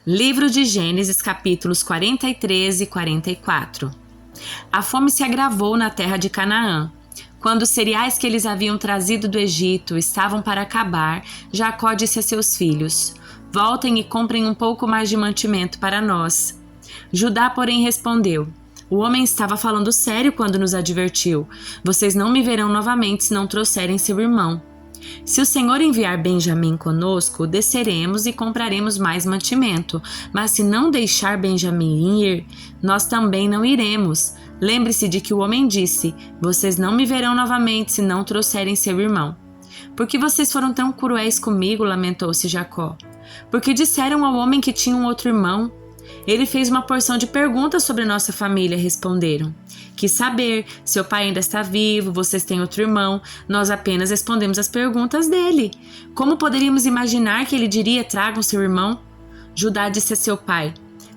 Livro de Gênesis, capítulos 43 e 44. A fome se agravou na terra de Canaã. Quando os cereais que eles haviam trazido do Egito estavam para acabar, Jacó disse a seus filhos: "Voltem e comprem um pouco mais de mantimento para nós." Judá, porém, respondeu: "O homem estava falando sério quando nos advertiu. Vocês não me verão novamente se não trouxerem seu irmão. Se o Senhor enviar Benjamim conosco, desceremos e compraremos mais mantimento. Mas se não deixar Benjamim ir, nós também não iremos. Lembre-se de que o homem disse: vocês não me verão novamente se não trouxerem seu irmão." "Por que vocês foram tão cruéis comigo?" lamentou-se Jacó. "Porque disseram ao homem que tinha um outro irmão. Ele fez uma porção de perguntas sobre nossa família", responderam. "Quis saber, seu pai ainda está vivo, vocês têm outro irmão. Nós apenas respondemos as perguntas dele. Como poderíamos imaginar que ele diria: tragam seu irmão?" Judá disse a seu pai: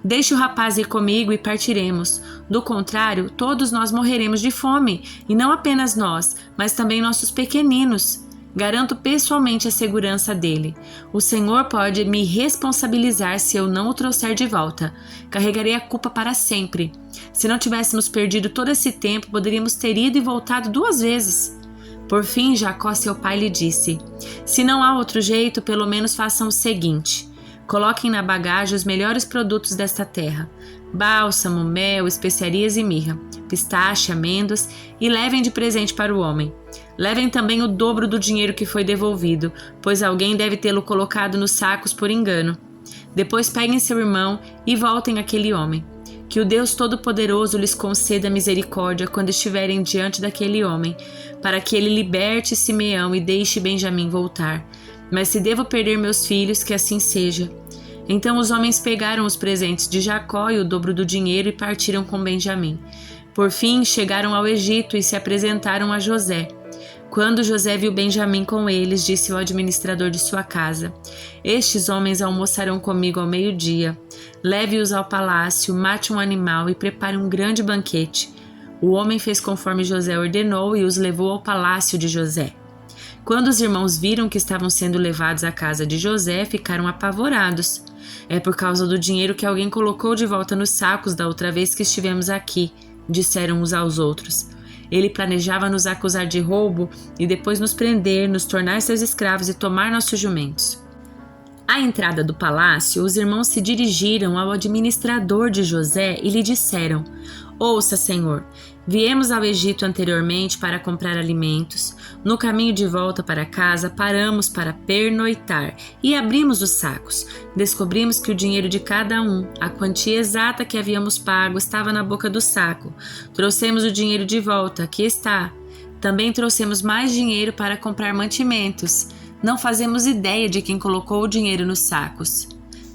"Deixe o rapaz ir comigo e partiremos. Do contrário, todos nós morreremos de fome, e não apenas nós, mas também nossos pequeninos. Garanto pessoalmente a segurança dele. O Senhor pode me responsabilizar se eu não o trouxer de volta. Carregarei a culpa para sempre. Se não tivéssemos perdido todo esse tempo, poderíamos ter ido e voltado 2 vezes." Por fim, Jacó, seu pai, lhe disse: "Se não há outro jeito, pelo menos façam o seguinte. Coloquem na bagagem os melhores produtos desta terra: bálsamo, mel, especiarias e mirra, pistache, amêndoas, e levem de presente para o homem. Levem também o dobro do dinheiro que foi devolvido, pois alguém deve tê-lo colocado nos sacos por engano. Depois peguem seu irmão e voltem àquele homem. Que o Deus Todo-Poderoso lhes conceda misericórdia quando estiverem diante daquele homem, para que ele liberte Simeão e deixe Benjamim voltar. Mas se devo perder meus filhos, que assim seja." Então os homens pegaram os presentes de Jacó e o dobro do dinheiro e partiram com Benjamim. Por fim, chegaram ao Egito e se apresentaram a José. Quando José viu Benjamim com eles, disse ao administrador de sua casa: "Estes homens almoçarão comigo ao meio-dia. Leve-os ao palácio, mate um animal e prepare um grande banquete." O homem fez conforme José ordenou e os levou ao palácio de José. Quando os irmãos viram que estavam sendo levados à casa de José, ficaram apavorados. "É por causa do dinheiro que alguém colocou de volta nos sacos da outra vez que estivemos aqui", disseram uns aos outros. "Ele planejava nos acusar de roubo e depois nos prender, nos tornar seus escravos e tomar nossos jumentos." À entrada do palácio, os irmãos se dirigiram ao administrador de José e lhe disseram: "Ouça, senhor, viemos ao Egito anteriormente para comprar alimentos. No caminho de volta para casa, paramos para pernoitar e abrimos os sacos. Descobrimos que o dinheiro de cada um, a quantia exata que havíamos pago, estava na boca do saco. Trouxemos o dinheiro de volta, aqui está. Também trouxemos mais dinheiro para comprar mantimentos. Não fazemos ideia de quem colocou o dinheiro nos sacos."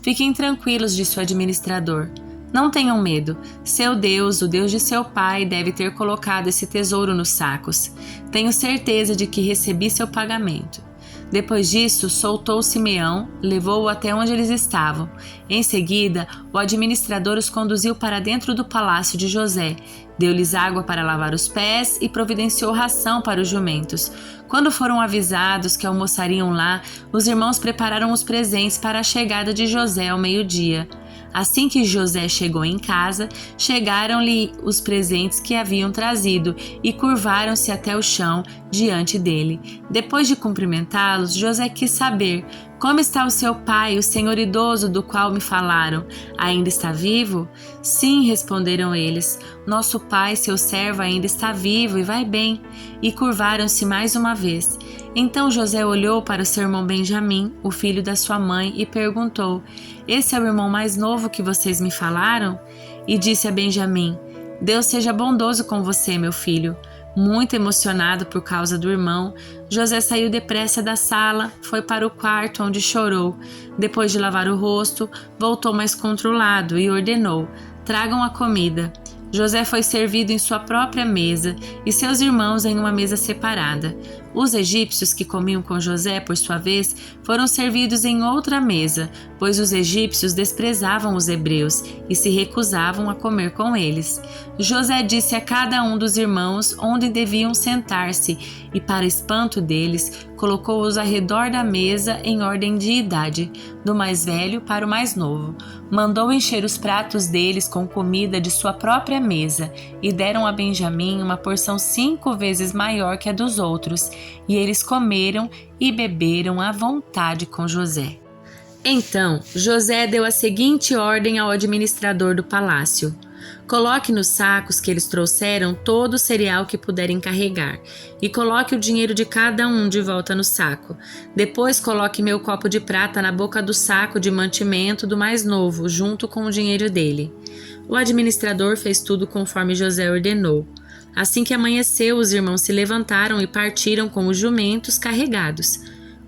"Fiquem tranquilos", disse o administrador. "Não tenham medo. Seu Deus, o Deus de seu pai, deve ter colocado esse tesouro nos sacos. Tenho certeza de que recebi seu pagamento." Depois disso, soltou Simeão, levou-o até onde eles estavam. Em seguida, o administrador os conduziu para dentro do palácio de José, deu-lhes água para lavar os pés e providenciou ração para os jumentos. Quando foram avisados que almoçariam lá, os irmãos prepararam os presentes para a chegada de José ao meio-dia. Assim que José chegou em casa, chegaram-lhe os presentes que haviam trazido e curvaram-se até o chão diante dele. Depois de cumprimentá-los, José quis saber: "Como está o seu pai, o senhor idoso do qual me falaram? Ainda está vivo?" "Sim", responderam eles. "Nosso pai, seu servo, ainda está vivo e vai bem." E curvaram-se mais uma vez. Então José olhou para o seu irmão Benjamim, o filho da sua mãe, e perguntou: "Esse é o irmão mais novo que vocês me falaram?" E disse a Benjamim: "Deus seja bondoso com você, meu filho." Muito emocionado por causa do irmão, José saiu depressa da sala, foi para o quarto onde chorou. Depois de lavar o rosto, voltou mais controlado e ordenou: "Tragam a comida." José foi servido em sua própria mesa e seus irmãos em uma mesa separada. Os egípcios que comiam com José, por sua vez, foram servidos em outra mesa, pois os egípcios desprezavam os hebreus e se recusavam a comer com eles. José disse a cada um dos irmãos onde deviam sentar-se e, para espanto deles, colocou-os ao redor da mesa em ordem de idade, do mais velho para o mais novo. Mandou encher os pratos deles com comida de sua própria mesa e deram a Benjamim uma porção 5 vezes maior que a dos outros, e eles comeram e beberam à vontade com José. Então, José deu a seguinte ordem ao administrador do palácio: coloque nos sacos que eles trouxeram todo o cereal que puderem carregar, e coloque o dinheiro de cada um de volta no saco. Depois coloque meu copo de prata na boca do saco de mantimento do mais novo, junto com o dinheiro dele. O administrador fez tudo conforme José ordenou. Assim que amanheceu, os irmãos se levantaram e partiram com os jumentos carregados.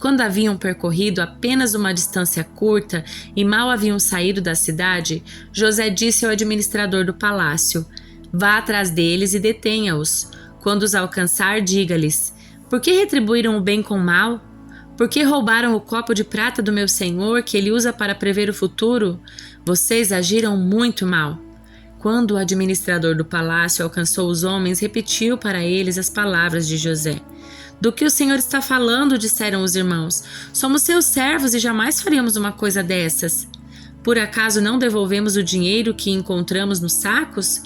Quando haviam percorrido apenas uma distância curta e mal haviam saído da cidade, José disse ao administrador do palácio: vá atrás deles e detenha-os. Quando os alcançar, diga-lhes: por que retribuíram o bem com o mal? Por que roubaram o copo de prata do meu senhor, que ele usa para prever o futuro? Vocês agiram muito mal. Quando o administrador do palácio alcançou os homens, repetiu para eles as palavras de José. Do que o Senhor está falando? Disseram os irmãos. Somos seus servos e jamais faríamos uma coisa dessas. Por acaso não devolvemos o dinheiro que encontramos nos sacos?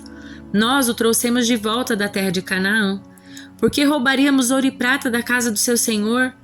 Nós o trouxemos de volta da terra de Canaã. Por que roubaríamos ouro e prata da casa do seu senhor?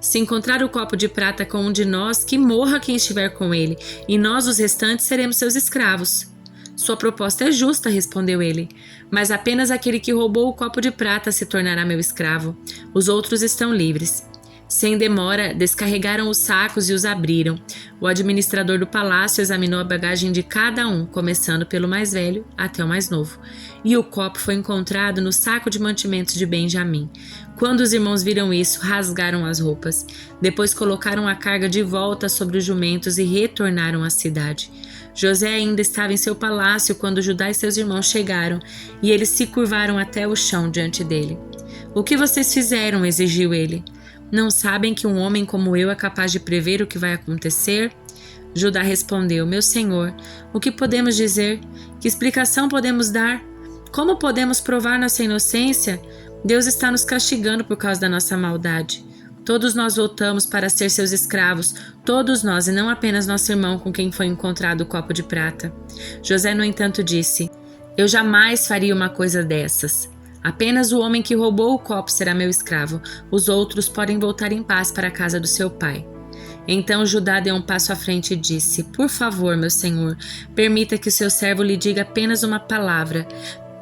Se encontrar o copo de prata com um de nós, que morra quem estiver com ele, e nós, os restantes, seremos seus escravos. Sua proposta é justa, respondeu ele, mas apenas aquele que roubou o copo de prata se tornará meu escravo. Os outros estão livres. Sem demora, descarregaram os sacos e os abriram. O administrador do palácio examinou a bagagem de cada um, começando pelo mais velho até o mais novo. E o copo foi encontrado no saco de mantimentos de Benjamim. Quando os irmãos viram isso, rasgaram as roupas. Depois colocaram a carga de volta sobre os jumentos e retornaram à cidade. José ainda estava em seu palácio quando Judá e seus irmãos chegaram, e eles se curvaram até o chão diante dele. O que vocês fizeram? Exigiu ele. Não sabem que um homem como eu é capaz de prever o que vai acontecer? Judá respondeu: meu senhor, o que podemos dizer? Que explicação podemos dar? Como podemos provar nossa inocência? Deus está nos castigando por causa da nossa maldade. Todos nós voltamos para ser seus escravos, todos nós, e não apenas nosso irmão com quem foi encontrado o copo de prata. José, no entanto, disse: eu jamais faria uma coisa dessas. Apenas o homem que roubou o copo será meu escravo. Os outros podem voltar em paz para a casa do seu pai. Então Judá deu um passo à frente e disse: por favor, meu senhor, permita que o seu servo lhe diga apenas uma palavra.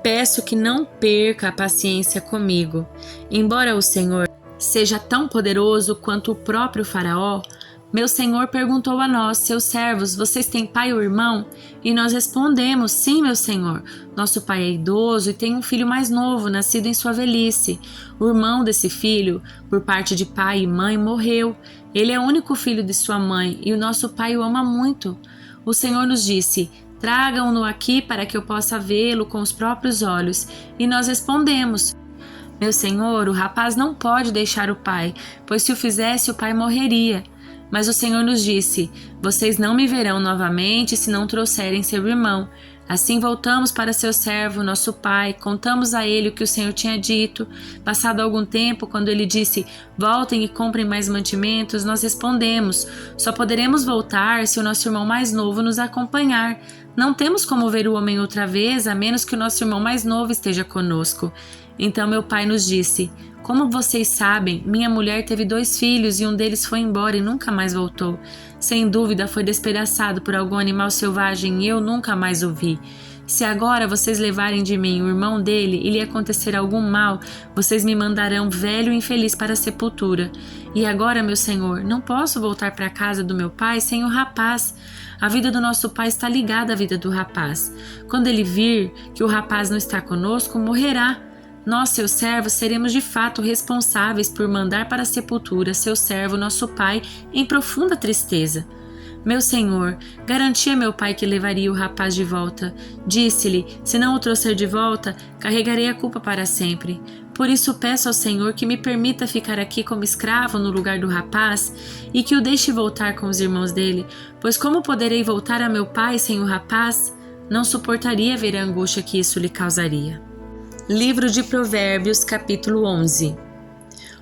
Peço que não perca a paciência comigo. Embora o Senhor seja tão poderoso quanto o próprio faraó, meu senhor perguntou a nós, seus servos: vocês têm pai ou irmão? E nós respondemos: sim, meu senhor. Nosso pai é idoso e tem um filho mais novo, nascido em sua velhice. O irmão desse filho, por parte de pai e mãe, morreu. Ele é o único filho de sua mãe e o nosso pai o ama muito. O Senhor nos disse: tragam-no aqui para que eu possa vê-lo com os próprios olhos. E nós respondemos: meu senhor, o rapaz não pode deixar o pai, pois se o fizesse, o pai morreria. Mas o Senhor nos disse: vocês não me verão novamente se não trouxerem seu irmão. Assim voltamos para seu servo, nosso pai, contamos a ele o que o Senhor tinha dito. Passado algum tempo, quando ele disse: voltem e comprem mais mantimentos, nós respondemos: só poderemos voltar se o nosso irmão mais novo nos acompanhar. Não temos como ver o homem outra vez, a menos que o nosso irmão mais novo esteja conosco. Então meu pai nos disse: como vocês sabem, minha mulher teve 2 filhos e um deles foi embora e nunca mais voltou. Sem dúvida foi despedaçado por algum animal selvagem e eu nunca mais o vi. Se agora vocês levarem de mim o irmão dele e lhe acontecer algum mal, vocês me mandarão velho e infeliz para a sepultura. E agora, meu senhor, não posso voltar para a casa do meu pai sem o rapaz. A vida do nosso pai está ligada à vida do rapaz. Quando ele vir que o rapaz não está conosco, morrerá. Nós, seus servos, seremos de fato responsáveis por mandar para a sepultura seu servo, nosso pai, em profunda tristeza. Meu senhor, garanti a meu pai que levaria o rapaz de volta. Disse-lhe: se não o trouxer de volta, carregarei a culpa para sempre. Por isso peço ao Senhor que me permita ficar aqui como escravo no lugar do rapaz e que o deixe voltar com os irmãos dele, pois como poderei voltar a meu pai sem o rapaz? Não suportaria ver a angústia que isso lhe causaria. Livro de Provérbios, capítulo 11.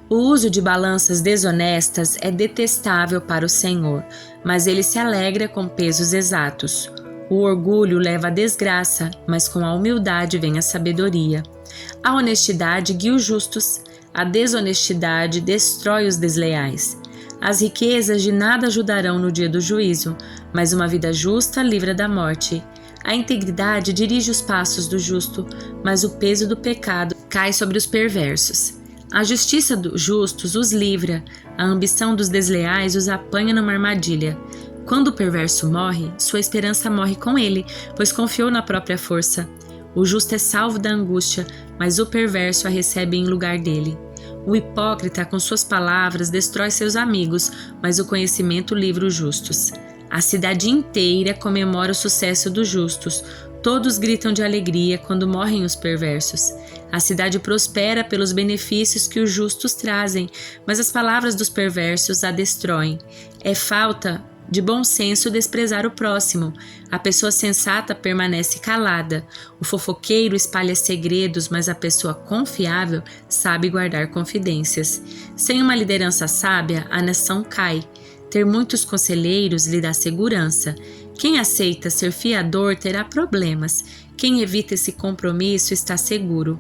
O uso de balanças desonestas é detestável para o Senhor, mas ele se alegra com pesos exatos. O orgulho leva à desgraça, mas com a humildade vem a sabedoria. A honestidade guia os justos, a desonestidade destrói os desleais. As riquezas de nada ajudarão no dia do juízo, mas uma vida justa livra da morte. A integridade dirige os passos do justo, mas o peso do pecado cai sobre os perversos. A justiça dos justos os livra, a ambição dos desleais os apanha numa armadilha. Quando o perverso morre, sua esperança morre com ele, pois confiou na própria força. O justo é salvo da angústia, mas o perverso a recebe em lugar dele. O hipócrita, com suas palavras, destrói seus amigos, mas o conhecimento livra os justos. A cidade inteira comemora o sucesso dos justos. Todos gritam de alegria quando morrem os perversos. A cidade prospera pelos benefícios que os justos trazem, mas as palavras dos perversos a destroem. É falta de bom senso desprezar o próximo. A pessoa sensata permanece calada. O fofoqueiro espalha segredos, mas a pessoa confiável sabe guardar confidências. Sem uma liderança sábia, a nação cai. Ter muitos conselheiros lhe dá segurança. Quem aceita ser fiador terá problemas. Quem evita esse compromisso está seguro.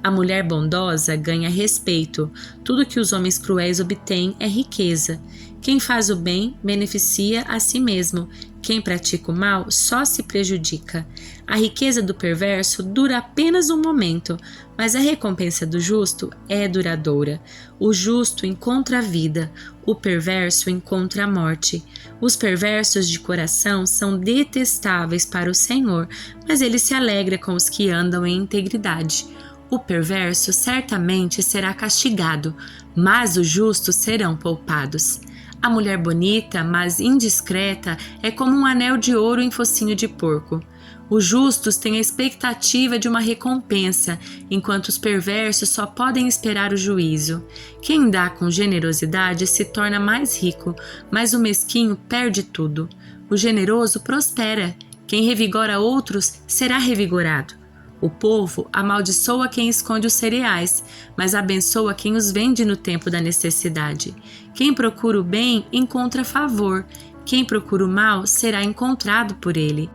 A mulher bondosa ganha respeito. Tudo que os homens cruéis obtêm é riqueza. Quem faz o bem beneficia a si mesmo. Quem pratica o mal só se prejudica. A riqueza do perverso dura apenas um momento, mas a recompensa do justo é duradoura. O justo encontra a vida, o perverso encontra a morte. Os perversos de coração são detestáveis para o Senhor, mas ele se alegra com os que andam em integridade. O perverso certamente será castigado, mas os justos serão poupados. A mulher bonita, mas indiscreta, é como um anel de ouro em focinho de porco. Os justos têm a expectativa de uma recompensa, enquanto os perversos só podem esperar o juízo. Quem dá com generosidade se torna mais rico, mas o mesquinho perde tudo. O generoso prospera. Quem revigora outros será revigorado. O povo amaldiçoa quem esconde os cereais, mas abençoa quem os vende no tempo da necessidade. Quem procura o bem encontra favor. Quem procura o mal será encontrado por ele.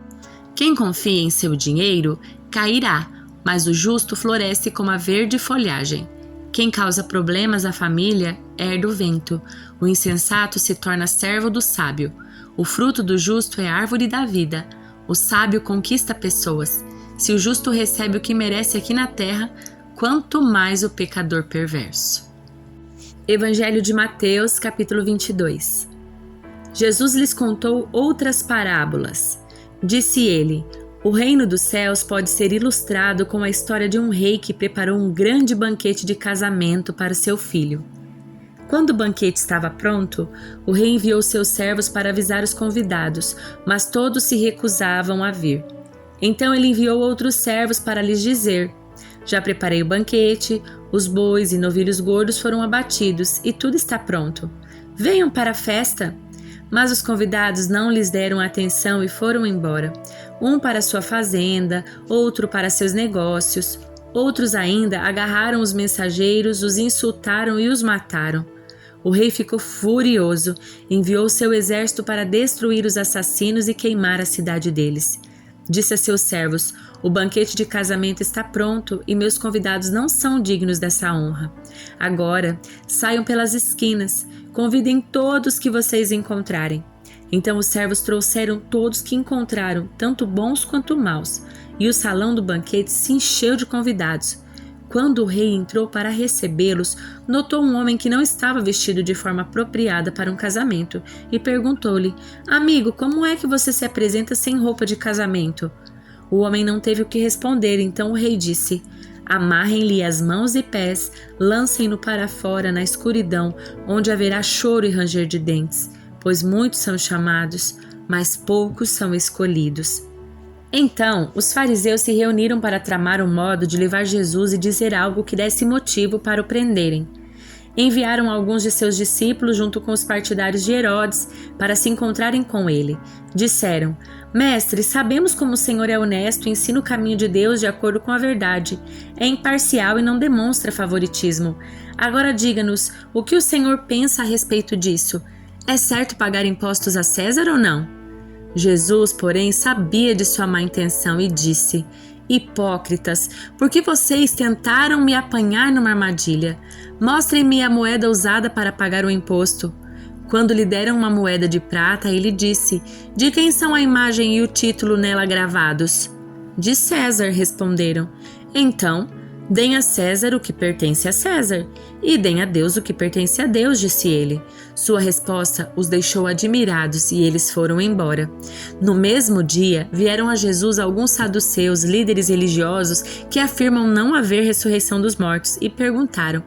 Quem confia em seu dinheiro cairá, mas o justo floresce como a verde folhagem. Quem causa problemas à família herda o vento. O insensato se torna servo do sábio. O fruto do justo é árvore da vida. O sábio conquista pessoas. Se o justo recebe o que merece aqui na terra, quanto mais o pecador perverso. Evangelho de Mateus, capítulo 22. Jesus lhes contou outras parábolas. Disse ele: o reino dos céus pode ser ilustrado com a história de um rei que preparou um grande banquete de casamento para seu filho. Quando o banquete estava pronto, o rei enviou seus servos para avisar os convidados, mas todos se recusavam a vir. Então ele enviou outros servos para lhes dizer: já preparei o banquete, os bois e novilhos gordos foram abatidos e tudo está pronto. Venham para a festa. Mas os convidados não lhes deram atenção e foram embora. Um para sua fazenda, outro para seus negócios. Outros ainda agarraram os mensageiros, os insultaram e os mataram. O rei ficou furioso, enviou seu exército para destruir os assassinos e queimar a cidade deles. Disse a seus servos: o banquete de casamento está pronto e meus convidados não são dignos dessa honra. Agora, saiam pelas esquinas, convidem todos que vocês encontrarem. Então os servos trouxeram todos que encontraram, tanto bons quanto maus, e o salão do banquete se encheu de convidados. Quando o rei entrou para recebê-los, notou um homem que não estava vestido de forma apropriada para um casamento e perguntou-lhe: amigo, como é que você se apresenta sem roupa de casamento? O homem não teve o que responder, então o rei disse: amarrem-lhe as mãos e pés, lancem-no para fora na escuridão, onde haverá choro e ranger de dentes, pois muitos são chamados, mas poucos são escolhidos. Então, os fariseus se reuniram para tramar um modo de levar Jesus e dizer algo que desse motivo para o prenderem. Enviaram alguns de seus discípulos junto com os partidários de Herodes para se encontrarem com ele. Disseram: Mestre, sabemos como o Senhor é honesto e ensina o caminho de Deus de acordo com a verdade. É imparcial e não demonstra favoritismo. Agora diga-nos, o que o Senhor pensa a respeito disso? É certo pagar impostos a César ou não? Jesus, porém, sabia de sua má intenção e disse: Hipócritas, por que vocês tentaram me apanhar numa armadilha? Mostrem-me a moeda usada para pagar o imposto. Quando lhe deram uma moeda de prata, ele disse: De quem são a imagem e o título nela gravados? De César, responderam. Então, deem a César o que pertence a César, e deem a Deus o que pertence a Deus, disse ele. Sua resposta os deixou admirados e eles foram embora. No mesmo dia, vieram a Jesus alguns saduceus, líderes religiosos, que afirmam não haver ressurreição dos mortos, e perguntaram: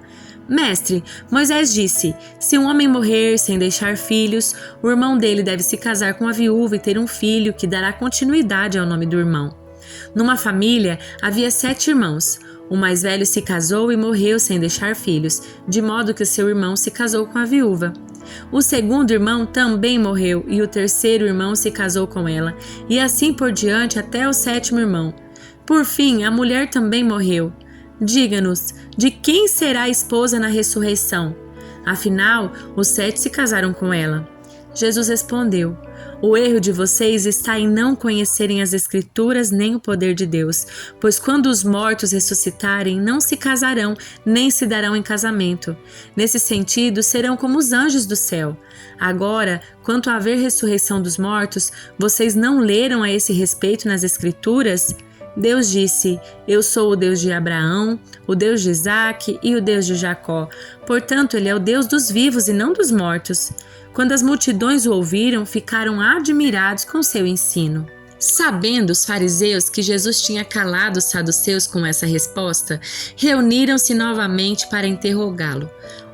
Mestre, Moisés disse: se um homem morrer sem deixar filhos, o irmão dele deve se casar com a viúva e ter um filho que dará continuidade ao nome do irmão. Numa família, havia 7 irmãos. O mais velho se casou e morreu sem deixar filhos, de modo que seu irmão se casou com a viúva. O segundo irmão também morreu e o terceiro irmão se casou com ela, e assim por diante até o 7º irmão. Por fim, a mulher também morreu. Diga-nos, de quem será a esposa na ressurreição? Afinal, os 7 se casaram com ela. Jesus respondeu: O erro de vocês está em não conhecerem as Escrituras nem o poder de Deus, pois quando os mortos ressuscitarem, não se casarão, nem se darão em casamento. Nesse sentido, serão como os anjos do céu. Agora, quanto a haver ressurreição dos mortos, vocês não leram a esse respeito nas Escrituras? Deus disse: Eu sou o Deus de Abraão, o Deus de Isaque e o Deus de Jacó. Portanto, ele é o Deus dos vivos e não dos mortos. Quando as multidões o ouviram, ficaram admirados com seu ensino. Sabendo os fariseus que Jesus tinha calado os saduceus com essa resposta, reuniram-se novamente para interrogá-lo.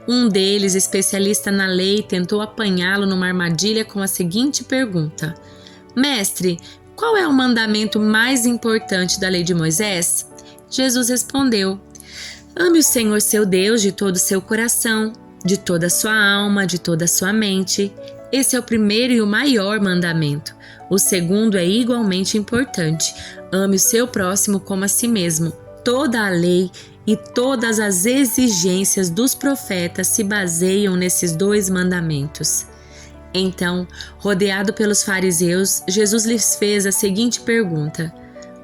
Um deles, especialista na lei, tentou apanhá-lo numa armadilha com a seguinte pergunta: Mestre, qual é o mandamento mais importante da lei de Moisés? Jesus respondeu: Ame o Senhor seu Deus de todo o seu coração, de toda a sua alma, de toda a sua mente. Esse é o primeiro e o maior mandamento. O segundo é igualmente importante. Ame o seu próximo como a si mesmo. Toda a lei e todas as exigências dos profetas se baseiam nesses 2 mandamentos. Então, rodeado pelos fariseus, Jesus lhes fez a seguinte pergunta: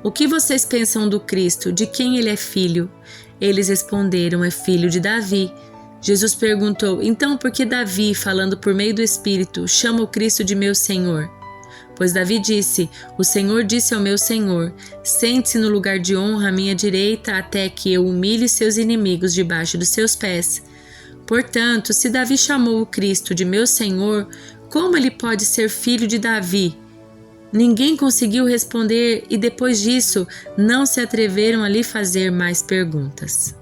O que vocês pensam do Cristo? De quem ele é filho? Eles responderam: É filho de Davi. Jesus perguntou: Então por que Davi, falando por meio do Espírito, chama o Cristo de meu Senhor? Pois Davi disse: O Senhor disse ao meu Senhor: Sente-se no lugar de honra à minha direita, até que eu humilhe seus inimigos debaixo dos seus pés. Portanto, se Davi chamou o Cristo de meu Senhor, como ele pode ser filho de Davi? Ninguém conseguiu responder e depois disso não se atreveram a lhe fazer mais perguntas.